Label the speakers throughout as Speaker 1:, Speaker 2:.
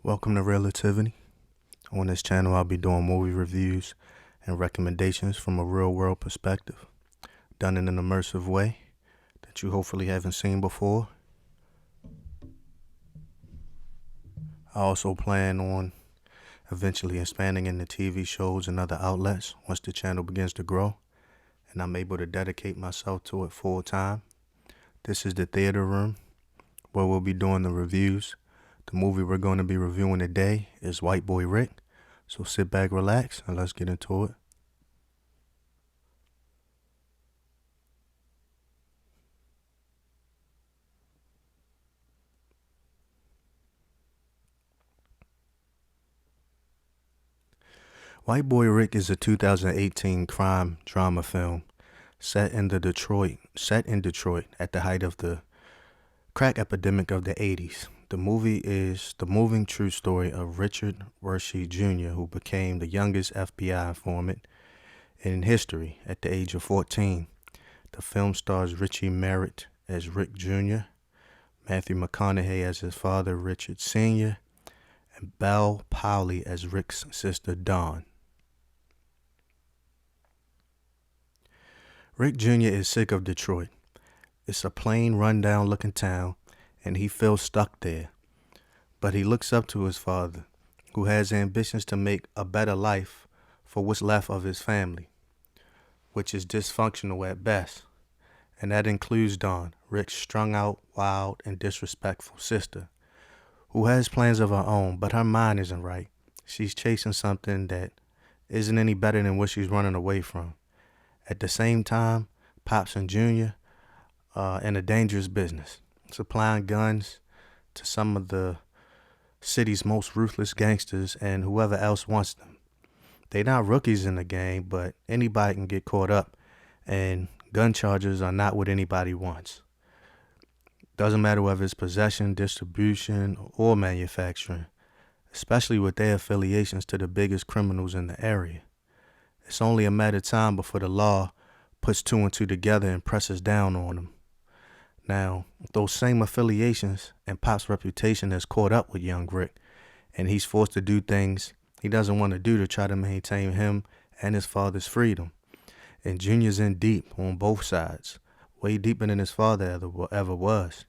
Speaker 1: Welcome to REELaTVity. On this channel, I'll be doing movie reviews and recommendations from a real-world perspective, done in an immersive way that you hopefully haven't seen before. I also plan on eventually expanding into TV shows and other outlets once the channel begins to grow, and I'm able to dedicate myself to it full time. This is the theater room where we'll be doing the reviews. The movie we're going to be reviewing today is White Boy Rick. So sit back, relax, and let's get into it. White Boy Rick is a 2018 crime drama film set in Detroit at the height of the crack epidemic of the 80s. The movie is the moving true story of Richard Wershe Jr., who became the youngest FBI informant in history at the age of 14. The film stars Richie Merritt as Rick Jr., Matthew McConaughey as his father, Richard Sr., and Belle Powley as Rick's sister, Dawn. Rick Jr. is sick of Detroit. It's a plain, run-down-looking town, and he feels stuck there. But he looks up to his father, who has ambitions to make a better life for what's left of his family, which is dysfunctional at best. And that includes Dawn, Rick's strung-out, wild, and disrespectful sister, who has plans of her own, but her mind isn't right. She's chasing something that isn't any better than what she's running away from. At the same time, Pops and Junior in a dangerous business, supplying guns to some of the city's most ruthless gangsters and whoever else wants them. They're not rookies in the game, but anybody can get caught up, and gun charges are not what anybody wants. Doesn't matter whether it's possession, distribution, or manufacturing, especially with their affiliations to the biggest criminals in the area. It's only a matter of time before the law puts two and two together and presses down on them. Now, those same affiliations and Pop's reputation has caught up with young Rick, and he's forced to do things he doesn't want to do to try to maintain him and his father's freedom. And Junior's in deep on both sides, way deeper than his father ever was.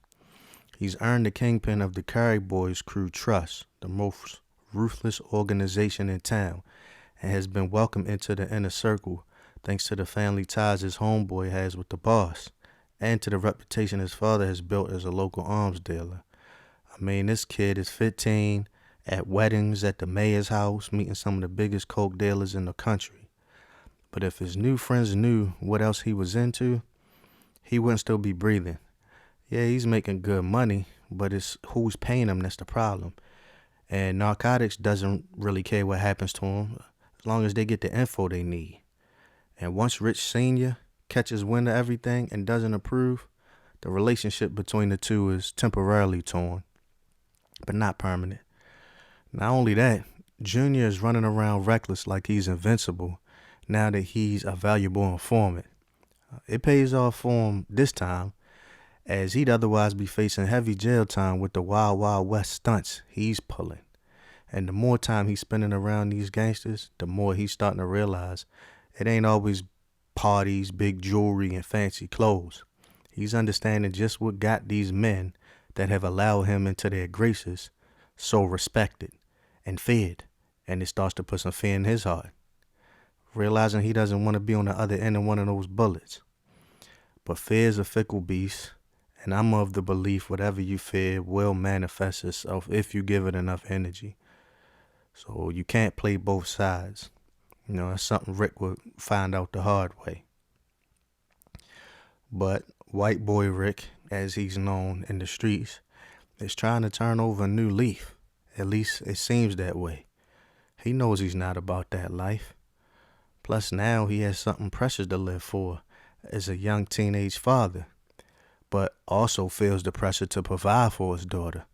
Speaker 1: He's earned the kingpin of the Curry Boys crew trust, the most ruthless organization in town, and has been welcomed into the inner circle thanks to the family ties his homeboy has with the boss, and to the reputation his father has built as a local arms dealer. I mean, this kid is 15, at weddings, at the mayor's house, meeting some of the biggest coke dealers in the country. But if his new friends knew what else he was into, he wouldn't still be breathing. Yeah, he's making good money, but it's who's paying him that's the problem. And narcotics doesn't really care what happens to him as long as they get the info they need. And once Rich Sr. catches wind of everything and doesn't approve, the relationship between the two is temporarily torn, but not permanent. Not only that, Junior is running around reckless like he's invincible now that he's a valuable informant. It pays off for him this time, as he'd otherwise be facing heavy jail time with the Wild Wild West stunts he's pulling. And the more time he's spending around these gangsters, the more he's starting to realize it ain't always parties, big jewelry, and fancy clothes. He's understanding just what got these men that have allowed him into their graces so respected and feared, and it starts to put some fear in his heart, realizing he doesn't want to be on the other end of one of those bullets. But fear is a fickle beast, and I'm of the belief whatever you fear will manifest itself if you give it enough energy. So you can't play both sides. You know, that's something Rick would find out the hard way. But White Boy Rick, as he's known in the streets, is trying to turn over a new leaf. At least it seems that way. He knows he's not about that life. Plus now he has something precious to live for as a young teenage father, but also feels the pressure to provide for his daughter.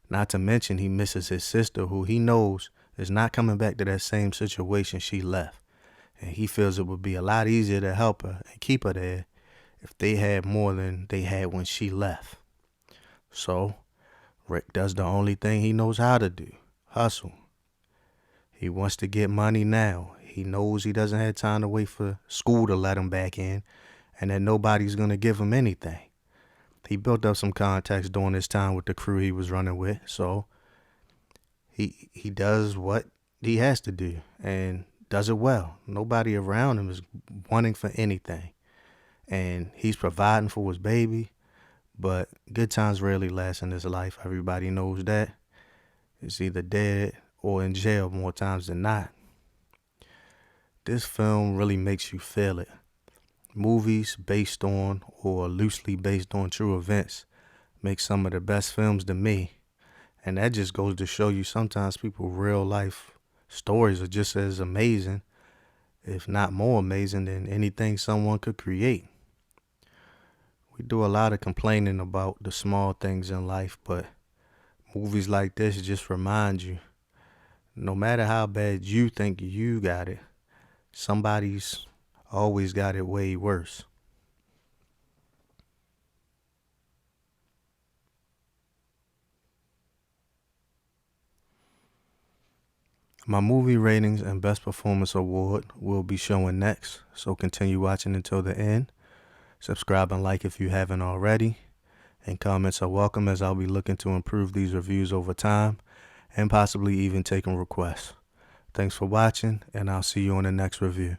Speaker 1: Not to mention he misses his sister, who he knows is not coming back to that same situation she left. And he feels it would be a lot easier to help her and keep her there if they had more than they had when she left. So Rick does the only thing he knows how to do, hustle. He wants to get money now. He knows he doesn't have time to wait for school to let him back in and that nobody's going to give him anything. He built up some contacts during his time with the crew he was running with, so he does what he has to do and does it well. Nobody around him is wanting for anything, and he's providing for his baby, but good times rarely last in his life. Everybody knows that. It's either dead or in jail more times than not. This film really makes you feel it. Movies based on or loosely based on true events make some of the best films to me. And that just goes to show you sometimes people's real life stories are just as amazing, if not more amazing, than anything someone could create. We do a lot of complaining about the small things in life, but movies like this just remind you, no matter how bad you think you got it, somebody's always got it way worse. My movie ratings and best performance award will be showing next, so continue watching until the end. Subscribe and like if you haven't already, and comments are welcome as I'll be looking to improve these reviews over time and possibly even taking requests. Thanks for watching, and I'll see you on the next review.